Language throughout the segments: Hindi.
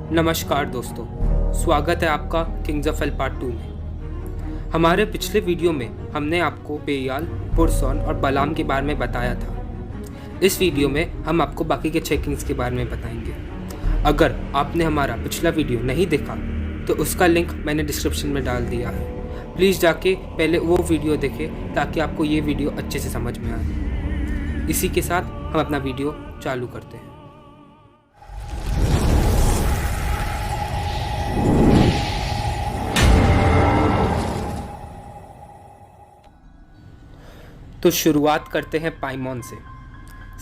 नमस्कार दोस्तों, स्वागत है आपका किंग्स ऑफ एल पार्ट 2 में। हमारे पिछले वीडियो में हमने आपको बेयाल, पुरसॉन और बलाम के बारे में बताया था। इस वीडियो में हम आपको बाकी के 6 किंग्स के बारे में बताएंगे। अगर आपने हमारा पिछला वीडियो नहीं देखा तो उसका लिंक मैंने डिस्क्रिप्शन में डाल दिया है। प्लीज़ जाके पहले वो वीडियो देखें ताकि आपको ये वीडियो अच्छे से समझ में आए। इसी के साथ हम अपना वीडियो चालू करते हैं। तो शुरुआत करते हैं पाइमॉन से।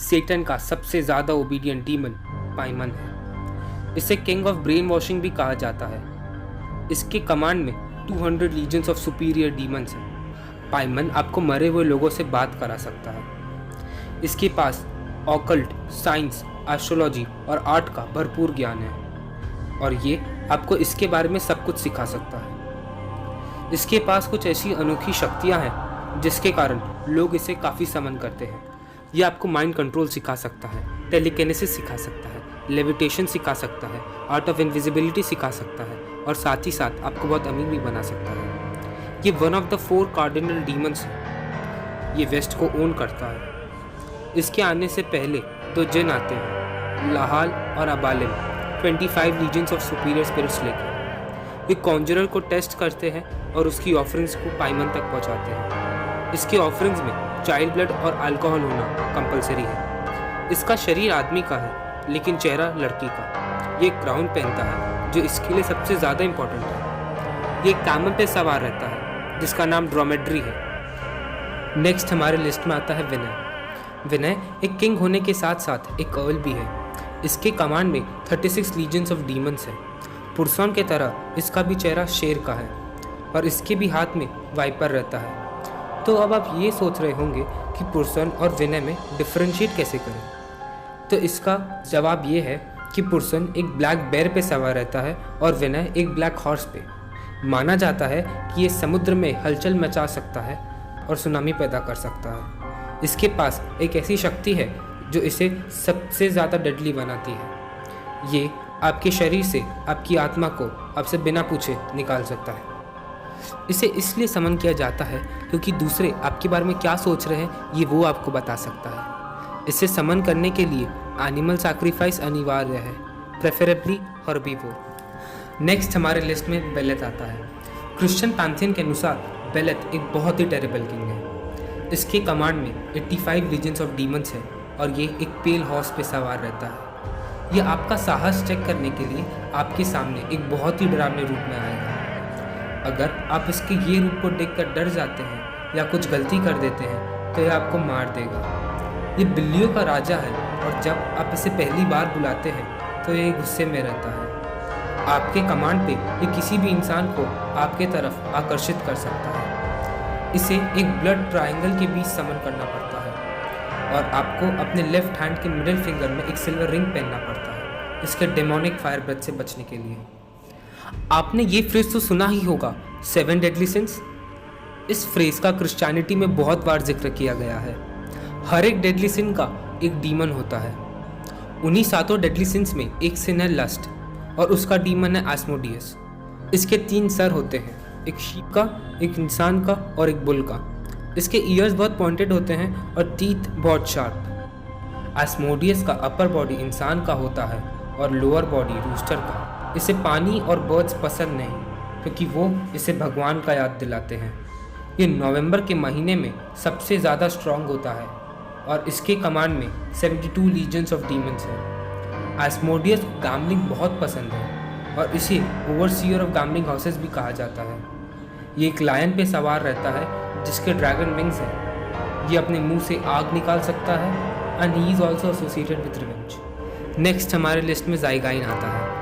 सेटन का सबसे ज़्यादा ओबीडियंट डीमन पाइमन है। इसे किंग ऑफ ब्रेन वॉशिंग भी कहा जाता है। इसके कमांड में 200 लीजन्स ऑफ सुपीरियर डीमंस हैं। पाइमन आपको मरे हुए लोगों से बात करा सकता है। इसके पास ऑकल्ट, साइंस, एस्ट्रोलॉजी और आर्ट का भरपूर ज्ञान है और ये आपको इसके बारे में सब कुछ सिखा सकता है। इसके पास कुछ ऐसी अनोखी शक्तियाँ हैं जिसके कारण लोग इसे काफ़ी समन करते हैं। ये आपको माइंड कंट्रोल सिखा सकता है, टेलीकिनेसिस सिखा सकता है, लेविटेशन सिखा सकता है, आर्ट ऑफ इनविजिबिलिटी सिखा सकता है और साथ ही साथ आपको बहुत अमीर भी बना सकता है। ये one of the 4 cardinal demons है। ये वेस्ट को ओन करता है। इसके आने से पहले 2 जिन आते हैं, लाहाल और अबालिम, 25 लीजन्स ऑफ सुपीरियर स्पिरिट्स लेकर। ये कॉन्जरर को टेस्ट करते हैं और उसकी ऑफरिंग्स को पाइमन तक पहुंचाते हैं। इसके ऑफरिंग्स में चाइल्ड ब्लड और अल्कोहल होना कंपलसरी है। इसका शरीर आदमी का है लेकिन चेहरा लड़की का। ये क्राउन पहनता है जो इसके लिए सबसे ज़्यादा इम्पोर्टेंट है। ये कैमल पे सवार रहता है जिसका नाम ड्रोमेड्री है। नेक्स्ट हमारे लिस्ट में आता है विनय। विनय एक किंग होने के साथ साथ एक अर्ल भी है। इसके कमांड में 36 लीजन्स ऑफ डीमंस है। पुरसॉन के तरह इसका भी चेहरा शेर का है और इसके भी हाथ में वाइपर रहता है। तो अब आप ये सोच रहे होंगे कि पुरसॉन और विनय में डिफरेंशिएट कैसे करें। तो इसका जवाब ये है कि पुरसॉन एक ब्लैक बेयर पे सवार रहता है और विनय एक ब्लैक हॉर्स पे। माना जाता है कि ये समुद्र में हलचल मचा सकता है और सुनामी पैदा कर सकता है। इसके पास एक ऐसी शक्ति है जो इसे सबसे ज़्यादा डेडली बनाती है। ये आपके शरीर से आपकी आत्मा को आपसे बिना पूछे निकाल सकता है। इसे इसलिए समन किया जाता है क्योंकि दूसरे आपके बारे में क्या सोच रहे हैं ये वो आपको बता सकता है। इसे समन करने के लिए एनिमल सैक्रिफाइस अनिवार्य है, प्रेफरेबली हर्बीवोर। नेक्स्ट हमारे लिस्ट में बेलेथ आता है। क्रिश्चियन पैंथियन के अनुसार बेलेथ एक बहुत ही टेरेबल किंग है। इसके कमांड में 85 लीजन्स ऑफ डीमंस है और ये एक पेल हॉर्स पे सवार रहता है। ये आपका साहस चेक करने के लिए आपके सामने एक बहुत ही डरावने रूप में आएगा। अगर आप इसके ये रूप को देखकर डर जाते हैं या कुछ गलती कर देते हैं तो यह आपको मार देगा। ये बिल्लियों का राजा है और जब आप इसे पहली बार बुलाते हैं तो ये गुस्से में रहता है। आपके कमांड पे ये किसी भी इंसान को आपके तरफ आकर्षित कर सकता है। इसे एक ब्लड ट्रायंगल के बीच समन करना पड़ता है और आपको अपने लेफ्ट हैंड के मिडिल फिंगर में एक सिल्वर रिंग पहनना पड़ता है इसके डेमोनिक फायर ब्रेथ से बचने के लिए। आपने ये फ्रेज तो सुना ही होगा, 7 डेडली सिंस। इस फ्रेज का क्रिश्चियनिटी में बहुत बार जिक्र किया गया है। हर एक डेडली सिन का एक डीमन होता है। उन्हीं 7 डेडली सिंस में एक सिन है लस्ट और उसका डीमन है एस्मोडियस। इसके 3 सर होते हैं, एक शीप का, एक इंसान का और एक बुल का। इसके ईयर्स बहुत पॉइंटेड होते हैं और टीथ बहुत शार्प। एस्मोडियस का अपर बॉडी इंसान का होता है और लोअर बॉडी रूस्टर का। इसे पानी और बर्ड्स पसंद नहीं क्योंकि वो इसे भगवान का याद दिलाते हैं। ये नवंबर के महीने में सबसे ज़्यादा स्ट्रॉन्ग होता है और इसके कमांड में 72 लीजन्स ऑफ डीमंस हैं। एस्मोडियस को गैम्बलिंग बहुत पसंद है और इसे ओवरसीयर ऑफ गैम्बलिंग हाउसेस भी कहा जाता है। ये एक लायन पे सवार रहता है जिसके ड्रैगन विंग्स हैं। ये अपने मुंह से आग निकाल सकता है and he is also associated with revenge. Next हमारे लिस्ट में ज़ाइगाइन आता है।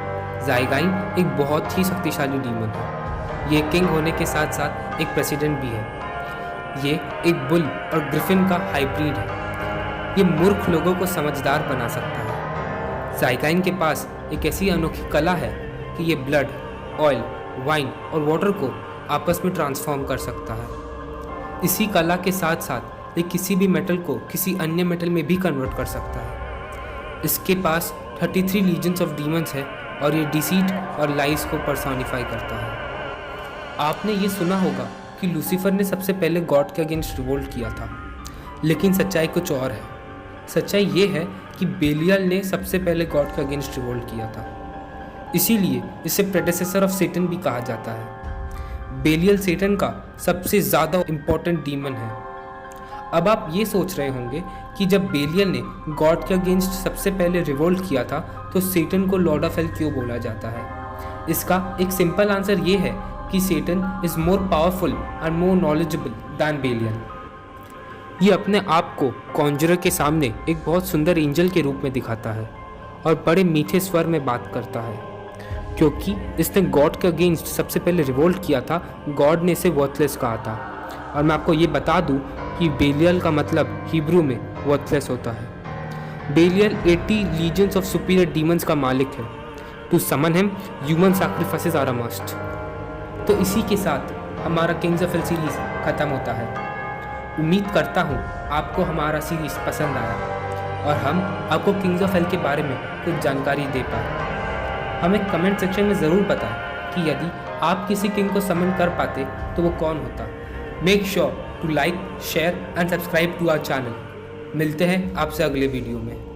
ज़ाइगाइन एक बहुत ही शक्तिशाली डीमन है। ये किंग होने के साथ साथ एक प्रेसिडेंट भी है। ये एक बुल और ग्रिफिन का हाइब्रिड है। ये मूर्ख लोगों को समझदार बना सकता है। ज़ाइगाइन के पास एक ऐसी अनोखी कला है कि ये ब्लड, ऑयल, वाइन और वाटर को आपस में ट्रांसफॉर्म कर सकता है। इसी कला के साथ साथ ये किसी भी मेटल को किसी अन्य मेटल में भी कन्वर्ट कर सकता है। इसके पास 33 लीजन्स ऑफ डीमंस है और ये डिसीट और लाइस को पर्सोनिफाई करता है। आपने ये सुना होगा कि लूसीफर ने सबसे पहले गॉड के अगेंस्ट रिवोल्ट किया था, लेकिन सच्चाई कुछ और है। सच्चाई ये है कि बेलियल ने सबसे पहले गॉड के अगेंस्ट रिवोल्ट किया था, इसीलिए इसे प्रेडेसेसर ऑफ सेटन भी कहा जाता है। बेलियल सेटन का सबसे ज़्यादा इम्पोर्टेंट डीमन है। अब आप ये सोच रहे होंगे कि जब बेलियल ने गॉड के अगेंस्ट सबसे पहले रिवोल्ट किया था तो सेटन को लॉर्ड ऑफ हेल क्यों बोला जाता है। इसका एक सिंपल आंसर ये है कि Satan is more powerful and more knowledgeable than Belial. ये अपने आप को कॉन्जरर के सामने एक बहुत सुंदर एंजल के रूप में दिखाता है और बड़े मीठे स्वर में बात करता है। क्योंकि इसने गॉड के अगेंस्ट सबसे पहले रिवोल्ट किया था, गॉड ने इसे वर्थलेस कहा था। और मैं आपको ये बता दूं कि बेलियल का मतलब हिब्रू में वर्थलेस होता है। Belial 80 legions of superior demons का मालिक है। To summon him human sacrifices are a must. तो इसी के साथ हमारा किंग्स ऑफ हेल सीरीज ख़त्म होता है। उम्मीद करता हूँ आपको हमारा सीरीज़ पसंद आया और हम आपको किंग्स ऑफ हेल के बारे में कुछ जानकारी दे पाए। हमें कमेंट सेक्शन में ज़रूर बताएं कि यदि आप किसी किंग को समन कर पाते तो वो कौन होता। Make sure to like, share and subscribe to our channel. मिलते हैं आपसे अगले वीडियो में।